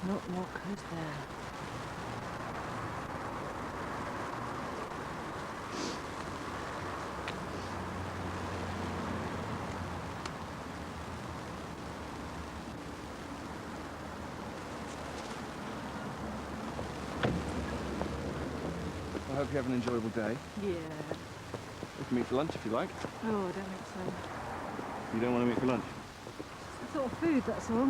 Not what goes there. I hope you have an enjoyable day. Yeah. We can meet for lunch if you like. Oh, I don't think so. You don't want to meet for lunch? It's sort of food, that's all.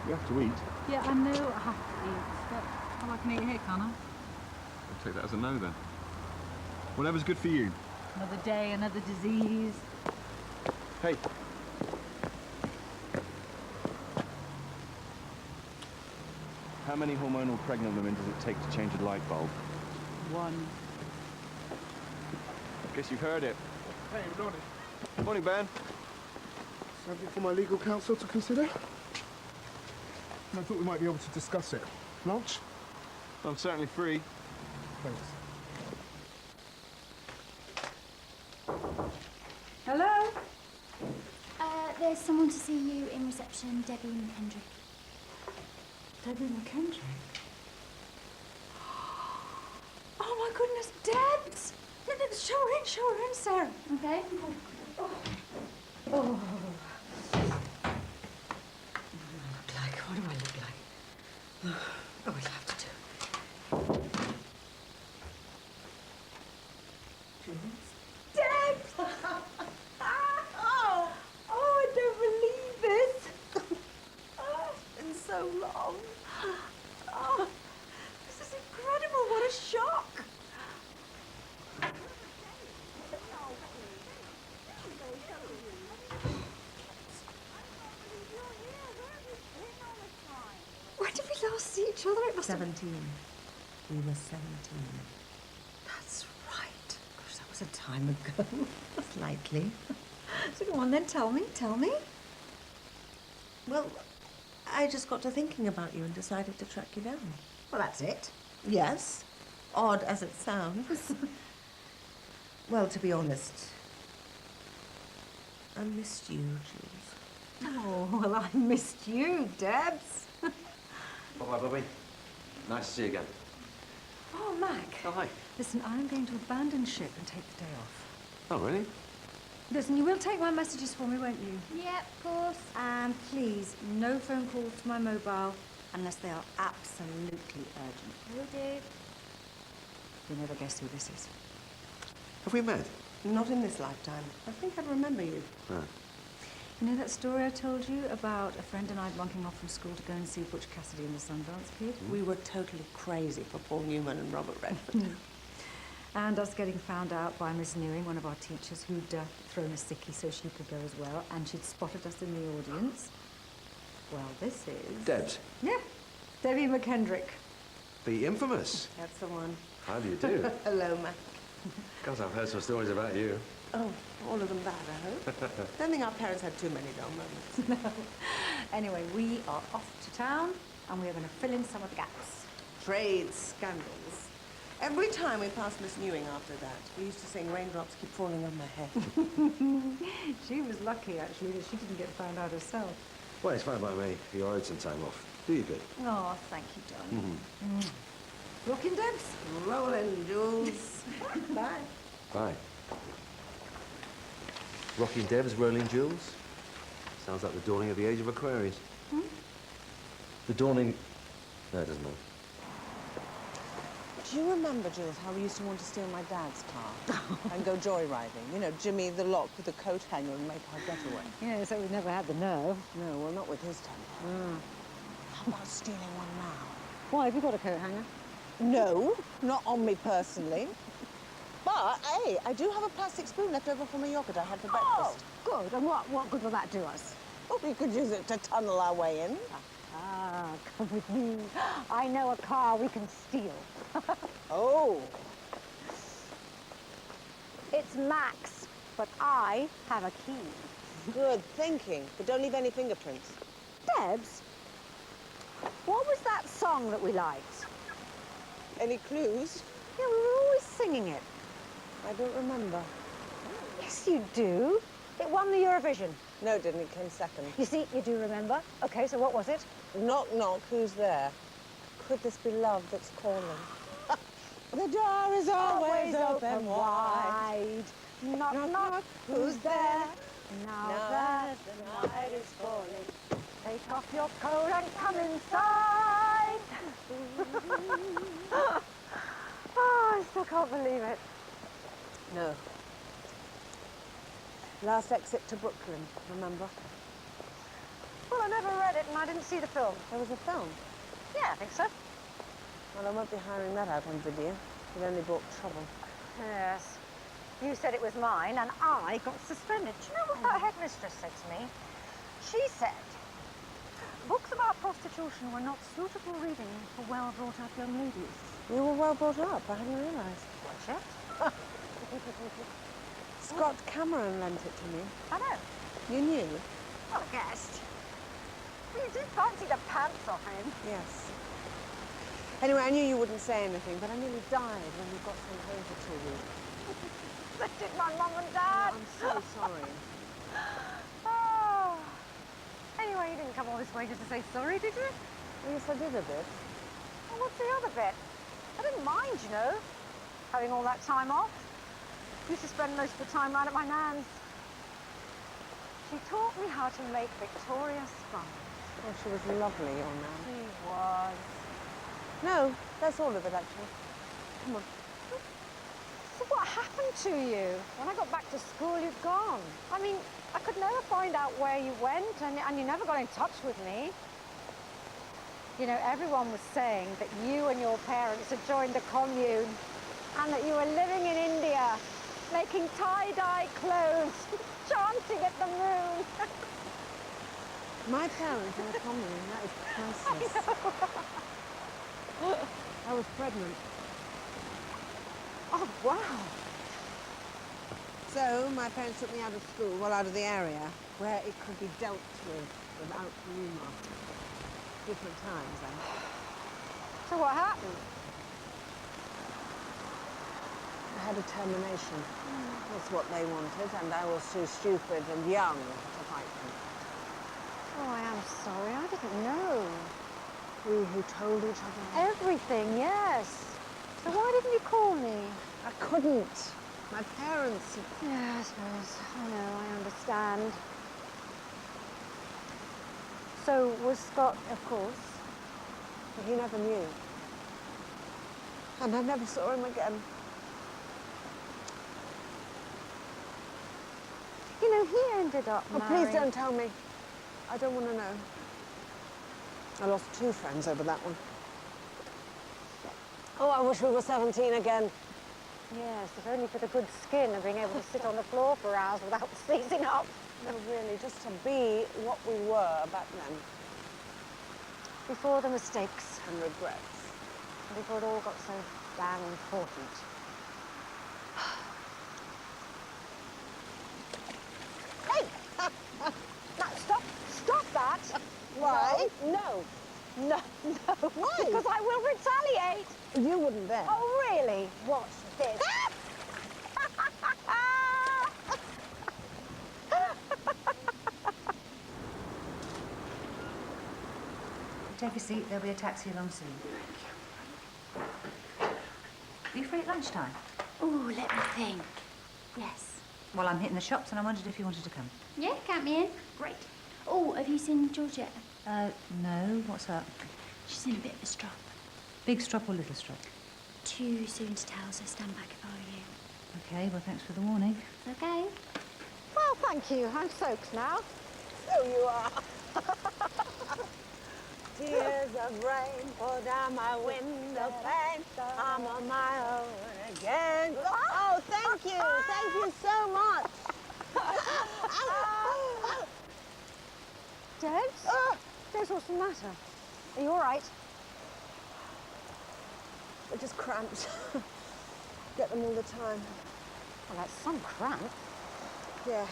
You have to eat. Yeah, I know I have to eat, but I can eat here, can't I? I'll take that as a no then. Whatever's good for you. Another day, another disease. Hey. How many hormonal pregnant women does it take to change a light bulb? One. I guess you've heard it. Hey, Ronnie. Morning, Ben. Something for my legal counsel to consider? I thought we might be able to discuss it. Lunch? I'm certainly free. Thanks. Hello? There's someone to see you in reception, Debbie McKendrick. Debbie McKendrick? Oh my goodness, Debs! No, show her in, Sarah. Okay. Oh. What do I look like? Oh, we'll have to do. Debs! Oh, I don't believe this. Oh, it's been so long. Oh, this is incredible. What a shock. When did we last see each other? It must have... 17. We were 17. That's right. Gosh, that was a time ago. Slightly. So go on then, tell me. Well, I just got to thinking about you and decided to track you down. Well, that's it. Yes, odd as it sounds. Well, to be honest, I missed you, Jules. Oh, well, I missed you, Debs. Bye-bye, Bobby. Nice to see you again. Oh, Mac. Oh, hi. Listen, I'm going to abandon ship and take the day off. Oh, really? Listen, you will take my messages for me, won't you? Yep, of course. And please, no phone calls to my mobile unless they are absolutely urgent. Will do. You'll never guess who this is. Have we met? Not in this lifetime. I think I'd remember you. Oh. You know that story I told you about a friend and I bunking off from school to go and see Butch Cassidy and the Sundance Kid? We were totally crazy for Paul Newman and Robert Redford. And us getting found out by Miss Newing, one of our teachers, who'd thrown a sickie so she could go as well, and she'd spotted us in the audience. Well, this is... Debs. Yeah, Debbie McKendrick. The infamous. That's the one. How do you do? Hello, Mac. God, I've heard some stories about you. Oh, all of them bad, I hope. Don't think our parents had too many dull moments. No. Anyway, we are off to town, and we are going to fill in some of the gaps. Trade scandals. Every time we passed Miss Newing after that, we used to sing Raindrops Keep Falling on My Head. She was lucky, actually, that she didn't get found out herself. Well, it's fine by me. You're owed some time off. Do you good? Oh, thank you, darling. Rockin' Debs? Rolling, Jules. Bye. Bye. Rocking Debs, rolling Jules. Sounds like the dawning of the age of Aquarius. The dawning... No, it doesn't matter. Do you remember, Jules, how we used to want to steal my dad's car and go joyriding? You know, Jimmy the lock with the coat hanger and make our getaway. Yeah, so we never had the nerve. No, well, not with his temper. How about stealing one now? Why, have you got a coat hanger? No, not on me personally. But, hey, I do have a plastic spoon left over from a yogurt I had for breakfast. Good. And what good will that do us? Oh, we could use it to tunnel our way in. Ah, come with me. I know a car we can steal. Oh. It's Max, but I have a key. Good thinking, but don't leave any fingerprints. Debs, what was that song that we liked? Any clues? Yeah, we were always singing it. I don't remember. Yes, you do. It won the Eurovision. No, it didn't. It came second. You see, you do remember. Okay, so what was it? Knock, knock, who's there? could this be love that's calling? The door is always open wide. Knock, Knock, knock, knock, who's there? Now Now that that the night is falling, take off your coat and come inside. Oh, I still can't believe it. No. Last exit to Brooklyn, remember? Well, I never read it and I didn't see the film. There was a film. Yeah, I think so. Well, I won't be hiring that out on video. It only brought trouble. Yes. You said it was mine and I got suspended. Do you know what that headmistress said to me? She said books about prostitution were not suitable reading for well-brought-up young ladies. You were well brought up, I hadn't realised. Watch it. Scott Cameron lent it to me. I know. You knew? Well, I guessed. Well, you did fancy the pants off him. Yes. Anyway, I knew you wouldn't say anything, but I nearly died when you got sent home for 2 weeks. So did my mum and dad. I'm so sorry. Oh. Anyway, you didn't come all this way just to say sorry, did you? Well, yes, I did a bit. Well, what's the other bit? I didn't mind, you know, having all that time off. Used to spend most of the time round at my nan's. She taught me how to make Victoria sponge. Oh, she was lovely, your nan. She was. No, that's all of it, actually. Come on. So what happened to you? When I got back to school, you'd gone. I mean, I could never find out where you went, and you never got in touch with me. You know, everyone was saying that you and your parents had joined the commune, and that you were living in India, making tie-dye clothes, chanting at the moon. My parents in a commune, that is priceless. I was pregnant. Oh, wow. So, my parents took me out of school, well, out of the area, where it could be dealt with without rumour. Different times, then. So what happened? I had a termination. That's what they wanted, and I was too stupid and young to fight them. Oh, I am sorry. I didn't know. We who told each other. Everything, yes. So why didn't you call me? I couldn't. My parents. Yeah, I suppose. I know, I understand. So was Scott, of course. He never knew. And I never saw him again. You know, he ended up Oh, marrying... please don't tell me. I don't want to know. I lost 2 friends over that one. Oh, I wish we were 17 again. Yes, if only for the good skin of being able to sit on the floor for hours without seizing up. No, really, just to be what we were back then. Before the mistakes. And regrets. And before it all got so damn important. Hey! No, stop that! Why? No. No. Why? Because I will retaliate! You wouldn't then. Oh, really? Watch this. Take a seat, there'll be a taxi along soon. Are you free at lunchtime? Oh, let me think. Yes. Well, I'm hitting the shops and I wondered if you wanted to come. Yeah, count me in. Great. Oh, have you seen George yet? No, what's up? She's in a bit of a strop. Big strop or little strop? Too soon to tell, so stand back if I were you. Okay, well, thanks for the warning. Okay. Well, thank you. I'm soaked now. So you are. Tears of rain pour down my window pane. I'm on my own again. Oh, thank you. Thank you so much. Debs? Debs, what's the matter? Are you all right? They're just cramps. Get them all the time. Well, that's some cramp. Yeah.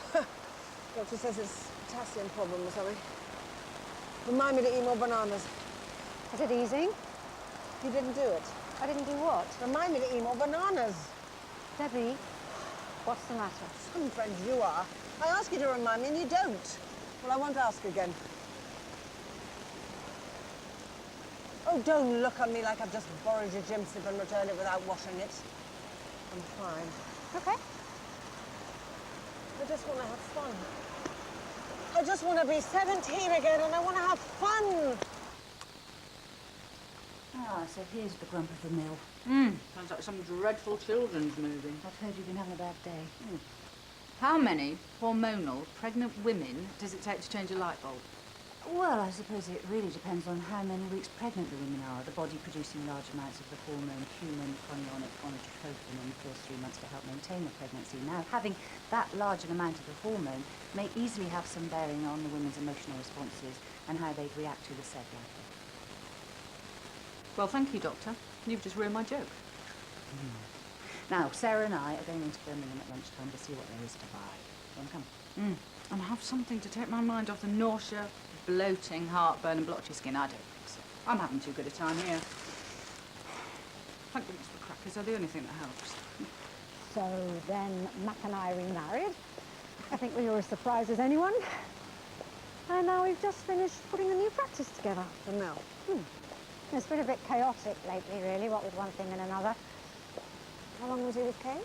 Doctor says it's a potassium problem or something. Remind me to eat more bananas. Is it easing? You didn't do it. I didn't do what? Remind me to eat more bananas. Debbie, what's the matter? Some friends you are. I ask you to remind me and you don't. Well, I won't ask again. Oh, Oh, don't look at me like I've just borrowed your gym slip and returned it without washing it. I'm fine. Okay. I just want to have fun. I just want to be 17 again and I want to have fun. Ah, so here's the grump of the mill. Sounds like some dreadful children's movie. I've heard you've been having a bad day. How many hormonal pregnant women does it take to change a light bulb? Well, I suppose it really depends on how many weeks pregnant the women are. The body producing large amounts of the hormone human chorionic gonadotropin in the first 3 months to help maintain the pregnancy. Now, having that large an amount of the hormone may easily have some bearing on the women's emotional responses and how they'd react to the said light bulb. Well, thank you, Doctor. You've just ruined my joke. Now, Sarah and I are going into Birmingham at lunchtime to see what there is to buy. Want to come? And have something to take my mind off the nausea, bloating, heartburn and blotchy skin. I don't think so. I'm having too good a time here. Thank goodness for crackers. They're the only thing that helps. So then Mac and I remarried. I think we were as surprised as anyone. And now we've just finished putting a new practice together. The mill. It's been a bit chaotic lately, really, what with one thing and another. How long was he with Kate?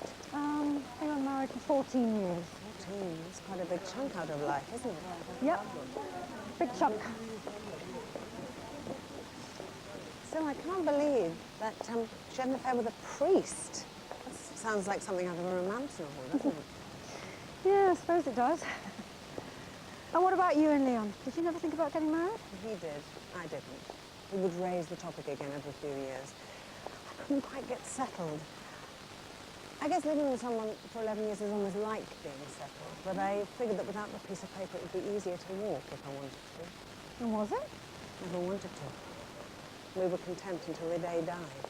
We were married for 14 years. 14. That's quite a big chunk out of life, isn't it? Yep, big chunk. So I can't believe that she had an affair with a priest. That sounds like something out of a romance novel, doesn't it? Yeah, I suppose it does. And what about you and Leon? Did you never think about getting married? He did. I didn't. We would raise the topic again every few years. I couldn't quite get settled. I guess living with someone for 11 years is almost like being settled, but I figured that without the piece of paper it would be easier to walk if I wanted to. And was it? Never wanted to. We were content until the day died.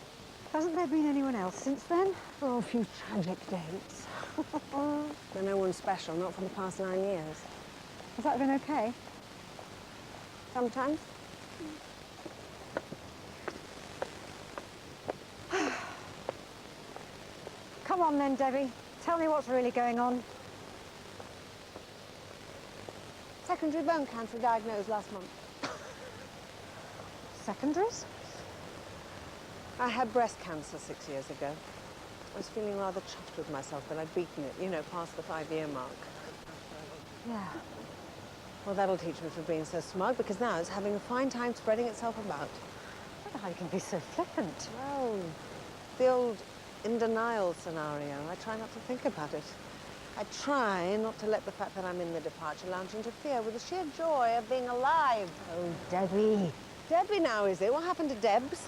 Hasn't there been anyone else since then? Oh, a few tragic dates. But no one special, not for the past 9 years. Has that been okay? Sometimes. Come on then, Debbie. Tell me what's really going on. Secondary bone cancer diagnosed last month. Secondaries? I had breast cancer 6 years ago. I was feeling rather chuffed with myself that I'd beaten it, you know, past the 5-year mark. Yeah. Well, that'll teach me for being so smug, because now it's having a fine time spreading itself about. I don't know how you can be so flippant. Well, the old in denial scenario. I try not to think about it. I try not to let the fact that I'm in the departure lounge interfere with the sheer joy of being alive. Oh, Debbie. Debbie now, is it? What happened to Debs?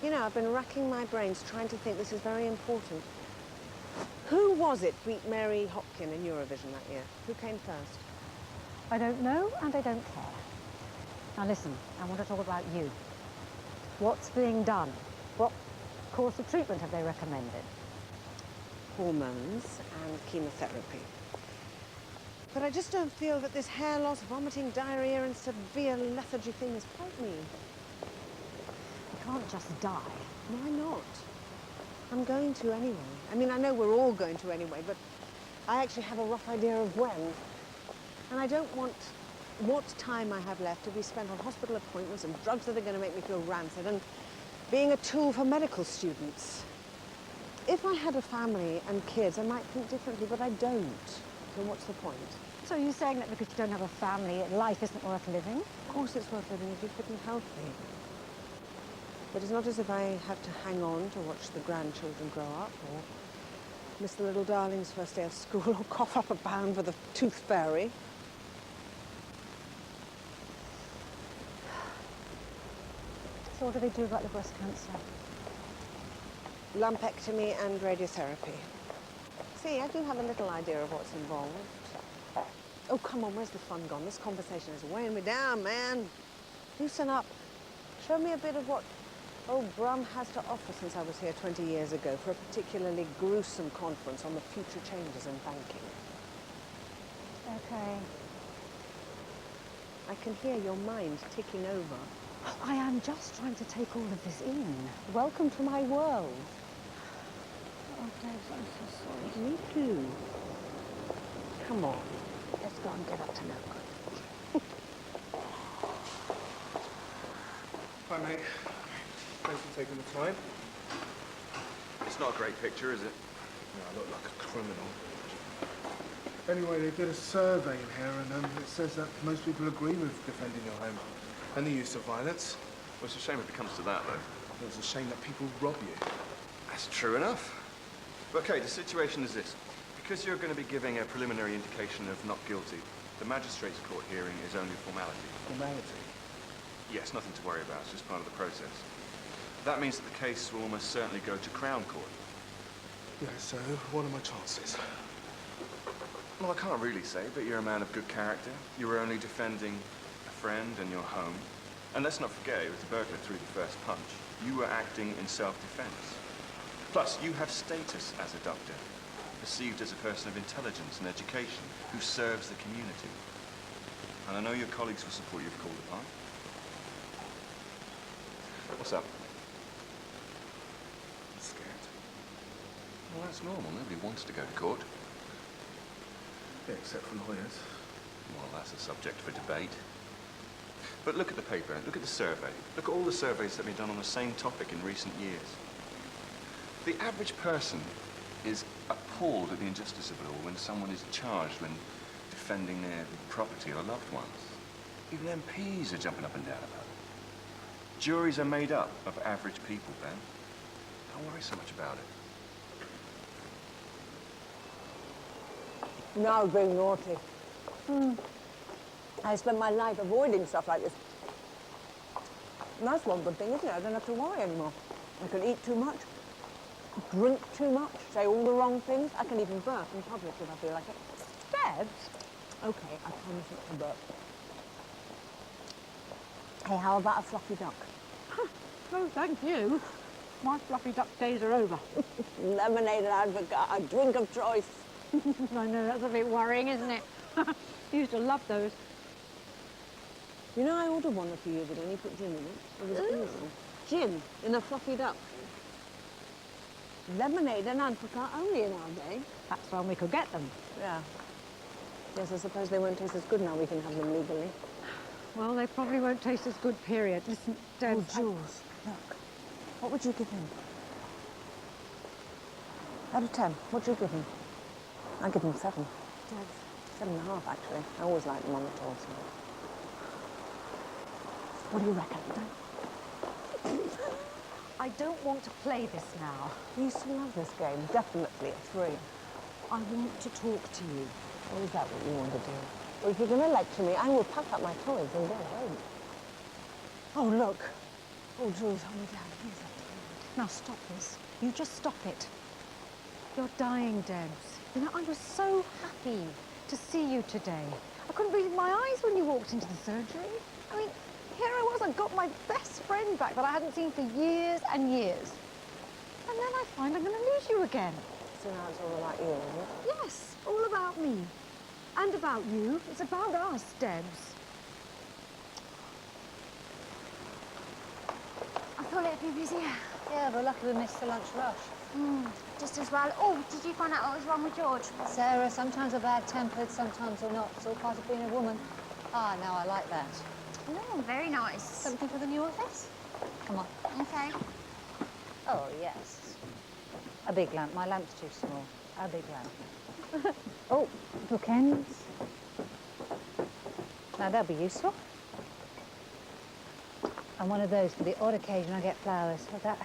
You know, I've been racking my brains trying to think. This is very important. Who was it beat Mary Hopkin in Eurovision that year? Who came first? I don't know, and I don't care. Now listen, I want to talk about you. What's being done? What course of treatment have they recommended? Hormones and chemotherapy. But I just don't feel that this hair loss, vomiting, diarrhea and severe lethargy thing has helped me. You can't just die. Why not? I'm going to anyway. I mean, I know we're all going to anyway, but I actually have a rough idea of when. And I don't want what time I have left to be spent on hospital appointments and drugs that are going to make me feel rancid and being a tool for medical students. If I had a family and kids, I might think differently, but I don't. So what's the point? So you're saying that because you don't have a family, life isn't worth living? Of course it's worth living if you're fit and healthy. But it's not as if I have to hang on to watch the grandchildren grow up, or miss the little darling's first day of school, or cough up a pound for the tooth fairy. So what do they do about the breast cancer? Lumpectomy and radiotherapy. See, I do have a little idea of what's involved. Oh, come on, where's the fun gone? This conversation is weighing me down, man. Loosen up. Show me a bit of what old Brum has to offer since I was here 20 years ago for a particularly gruesome conference on the future changes in banking. Okay. I can hear your mind ticking over. I am just trying to take all of this in. Welcome to my world. Oh, Debs, I'm so sorry. Me too. Come on, let's go and get up to no good. Hi, mate. Thanks for taking the time. It's not a great picture, is it? Yeah, I look like a criminal. Anyway, they did a survey in here, and it says that most people agree with defending your home and the use of violence. Well, it's a shame if it comes to that, though. It's a shame that people rob you. That's true enough. Okay, the situation is this. Because you're going to be giving a preliminary indication of not guilty, the magistrate's court hearing is only a formality. Formality? Yes, nothing to worry about. It's just part of the process. That means that the case will almost certainly go to Crown Court. Yeah, so what are my chances? Well, I can't really say, but you're a man of good character. You were only defending a friend and your home. And let's not forget, it was the burglar threw the first punch. You were acting in self-defense. Plus, you have status as a doctor, perceived as a person of intelligence and education who serves the community. And I know your colleagues will support you if called upon. What's up? I'm scared. Well, that's normal. Nobody wants to go to court. Yeah, except for lawyers. Well, that's a subject for debate. But look at the paper, look at the survey. Look at all the surveys that have been done on the same topic in recent years. The average person is appalled at the injustice of it all when someone is charged when defending their property or loved ones. Even MPs are jumping up and down about it. Juries are made up of average people, Ben. Don't worry so much about it. Now being naughty. I spend my life avoiding stuff like this. And that's one good thing, isn't it? I don't have to worry anymore. I can eat too much, drink too much, say all the wrong things. I can even burp in public if I feel like it. Debs? Okay, I promise not to burp. Hey, how about a fluffy duck? No, thank you. My fluffy duck days are over. Lemonade and advocate, a drink of choice. I know, that's a bit worrying, isn't it? Used to love those. You know, I ordered one a few years ago and you put gin in it. It was awesome. Gin in a fluffy duck. Lemonade and advocate only in our day. That's when we could get them. Yeah. Yes, I suppose they won't taste as good now we can have them legally. Well, they probably won't taste as good, period. Listen, Debs. Oh, Jules, look. What would you give him? Out of 10, what'd you give him? I'd give him 7. Debs. 7.5, actually. I always like them on the tall side. What do you reckon? I don't want to play this now. You used to love this game. Definitely a 3. I want to talk to you. Or is that what you want to do? Well, if you're going to lecture me, I will pack up my toys and go home. Oh, look. Oh, Jules, hold me down. Please. Now stop this. You just stop it. You're dying, Debs. You know, I was so happy to see you today. I couldn't believe my eyes when you walked into the surgery. I mean, here I was, I got my best friend back that I hadn't seen for years and years. And then I find I'm going to lose you again. So now it's all about you, isn't it? Yes, all about me. And about you. It's about us, Debs. I thought it'd be busier. Yeah, but luckily we missed the lunch rush. Just as well. Oh, did you find out what was wrong with George? Sarah, sometimes they're bad-tempered, sometimes they're not. It's all part of being a woman. Ah, now I like that. Oh, very nice. Something for the new office? Come on. Okay. Oh, yes. A big lamp. My lamp's too small. A big lamp. Oh, bookends. Now, that'll be useful. And one of those for the odd occasion I get flowers. Like that.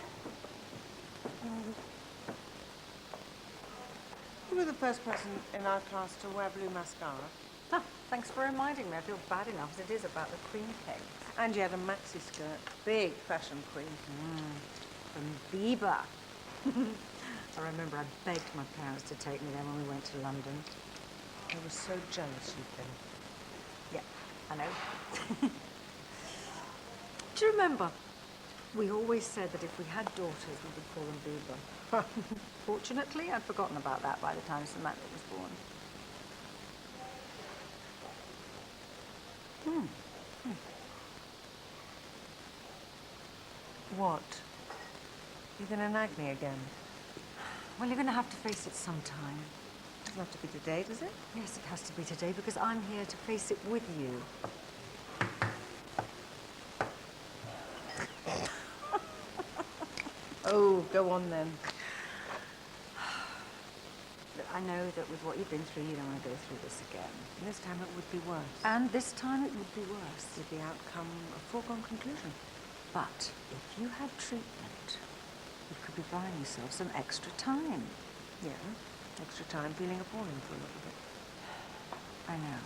You were the first person in our class to wear blue mascara. Ah, thanks for reminding me. I feel bad enough as it is about the cream cake. And you had a maxi skirt. Big fashion queen. From Bieber. I remember I begged my parents to take me there when we went to London. I was so jealous you'd been. Yeah, I know. Do you remember? We always said that if we had daughters, we would call them Bieber. Fortunately, I'd forgotten about that by the time Samantha was born. What? You're going to nag me again? Well, you're going to have to face it sometime. It doesn't have to be today, does it? Yes, it has to be today because I'm here to face it with you. Oh, go on then. Look, I know that with what you've been through, you don't want to go through this again. And this time it would be worse. And this time it would be worse. With the outcome a foregone conclusion. But if you had treatment, you could be buying yourself some extra time. Yeah, extra time feeling appalling for a little bit. I know.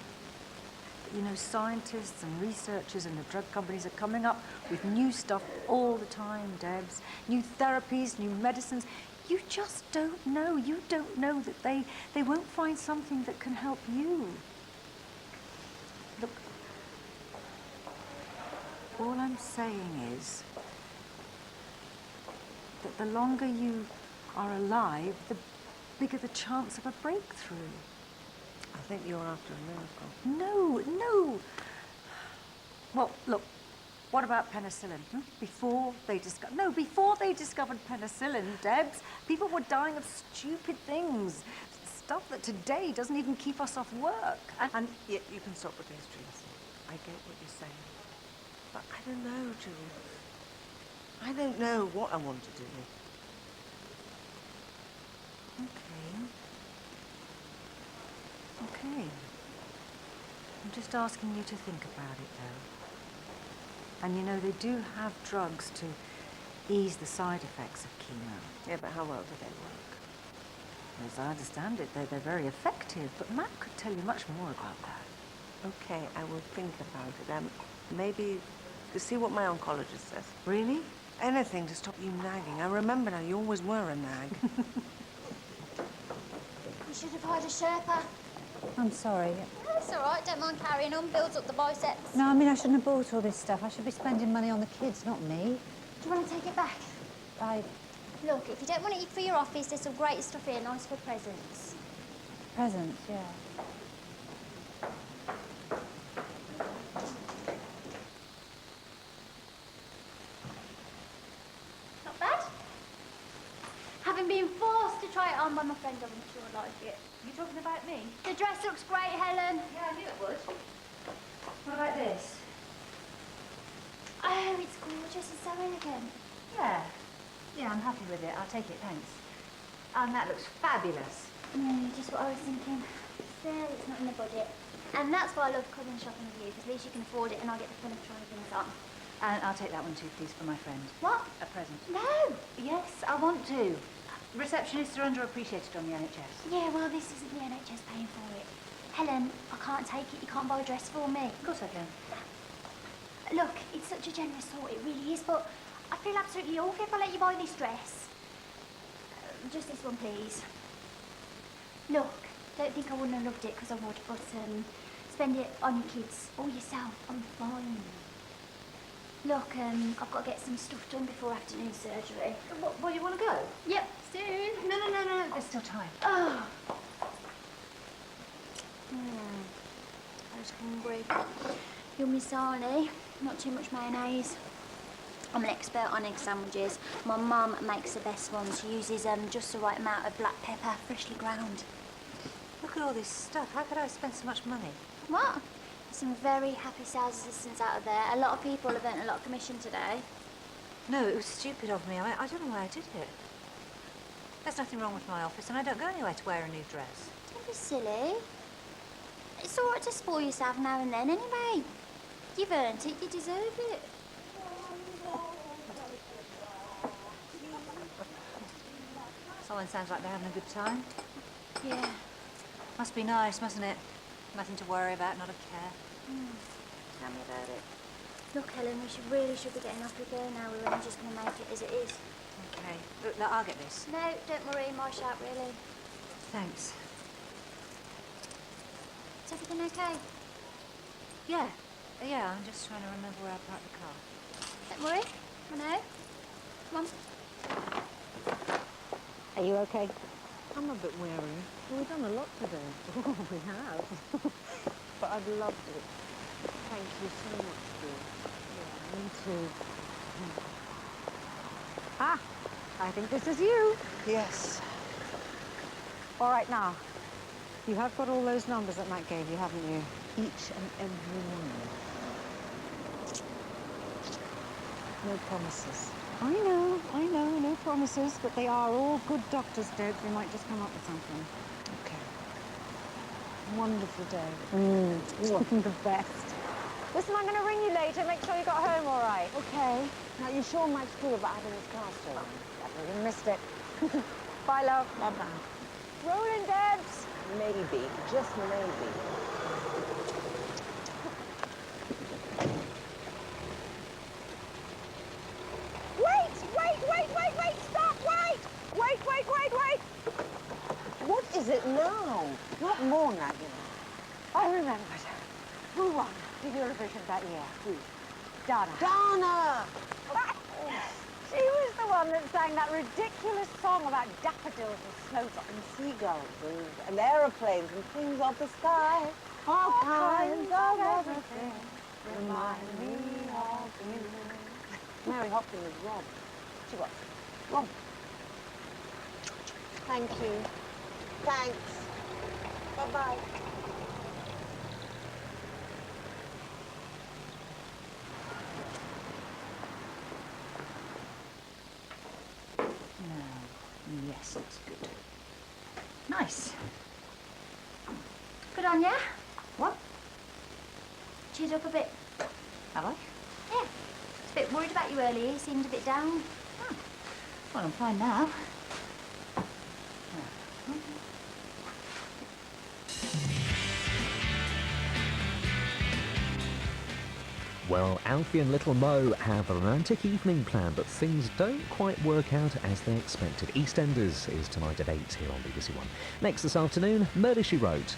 But you know, scientists and researchers and the drug companies are coming up with new stuff all the time, Debs. New therapies, new medicines. You just don't know. You don't know that they won't find something that can help you. Look, all I'm saying is that the longer you are alive, the bigger the chance of a breakthrough. I think you're after a miracle. No. Well, look, what about penicillin? Before they discovered penicillin, Debs, people were dying of stupid things. Stuff that today doesn't even keep us off work. And you can stop with the history lesson. I get what you're saying. But I don't know, Jules. I don't know what I want to do. Okay. I'm just asking you to think about it, though. And you know, they do have drugs to ease the side effects of chemo. Yeah, but how well do they work? As I understand it, they're very effective, but Matt could tell you much more about that. Okay, I will think about it. Maybe to see what my oncologist says. Really? Anything to stop you nagging. I remember now, you always were a nag. You should have hired a Sherpa. I'm sorry. No, it's all right. Don't mind carrying on. Builds up the biceps. No, I mean, I shouldn't have bought all this stuff. I should be spending money on the kids, not me. Do you want to take it back? Look, if you don't want it for your office, there's some great stuff here, nice for presents. Presents, yeah. Not bad. Having been forced to try it on by my friend, I'm sure I like it. You talking about me? The dress looks great, Helen. Yeah, I knew it would. What about this? Oh, it's gorgeous. It's so elegant. Yeah, I'm happy with it. I'll take it, thanks. And that looks fabulous. Just what I was thinking. Still, it's not in the budget. And that's why I love coming shopping with you, because at least you can afford it and I get the fun of trying things on. And I'll take that one too, please, for my friend. What? A present. No! Yes, I want to. Receptionists are underappreciated on the NHS. Yeah, well, this isn't the NHS paying for it. Helen, I can't take it. You can't buy a dress for me. Of course I can. Look, it's such a generous thought, it really is, but I feel absolutely awful if I let you buy this dress. Just this one, please. Look, don't think I wouldn't have loved it, because I would, but spend it on your kids or yourself. I'm fine. Look, I've got to get some stuff done before afternoon surgery. What, you want to go? Yep, soon. No. There's still time. Oh. I was hungry. Yummy sarnie, not too much mayonnaise. I'm an expert on egg sandwiches. My mum makes the best ones. She uses just the right amount of black pepper, freshly ground. Look at all this stuff. How could I spend so much money? What? There's some very happy sales assistants out of there. A lot of people have earned a lot of commission today. No, it was stupid of me. I don't know why I did it. There's nothing wrong with my office, and I don't go anywhere to wear a new dress. Don't be silly. It's all right to spoil yourself now and then anyway. You've earned it, you deserve it. Someone sounds like they're having a good time. Yeah. Must be nice, mustn't it? Nothing to worry about, not a care. Tell me about it. Look, Helen, we really should be getting off with her now. We're only just going to make it as it is. Okay. Look, I'll get this. No, don't worry. My shout, really. Thanks. Is everything okay? Yeah. Yeah, I'm just trying to remember where I parked the car. Don't worry. I know. Come on. Are you okay? I'm a bit weary. Well, we've done a lot today. Oh, we have. But I've loved it. Thank you so much, Jules. Yeah, me too. Ah, I think this is you. Yes. All right, now, you have got all those numbers that Matt gave you, haven't you? Each and every one. No promises. I know, no promises, but they are all good doctors, Debs. They might just come up with something. Okay. Wonderful day. The best. Listen, I'm going to ring you later. Make sure you got home all right. Okay. Now, you sure Mike's cool about having his car stolen? You missed it. Bye, love. Bye-bye. Rolling, Debs. Maybe, just maybe. Wait, stop, wait! Wait! What is it now? Not more now, you know. I remembered. Who won the Eurovision that year? Who? Dana. Dana! She was the one that sang that ridiculous song about daffodils and snowdrops. And seagulls and aeroplanes and things of the sky. All kinds of everything remind me of you. Mary Hopkins was Rob. She was. Rob. Thank you. Thanks. Bye-bye. Yes, that's good. Nice. Good on ya. What? Cheered up a bit. Have I? Yeah. I was a bit worried about you earlier. You seemed a bit down. Oh. Well, I'm fine now. Well, Alfie and little Mo have a romantic evening planned, but things don't quite work out as they expected. EastEnders is tonight at 8 here on BBC1. Next this afternoon, Murder, She Wrote.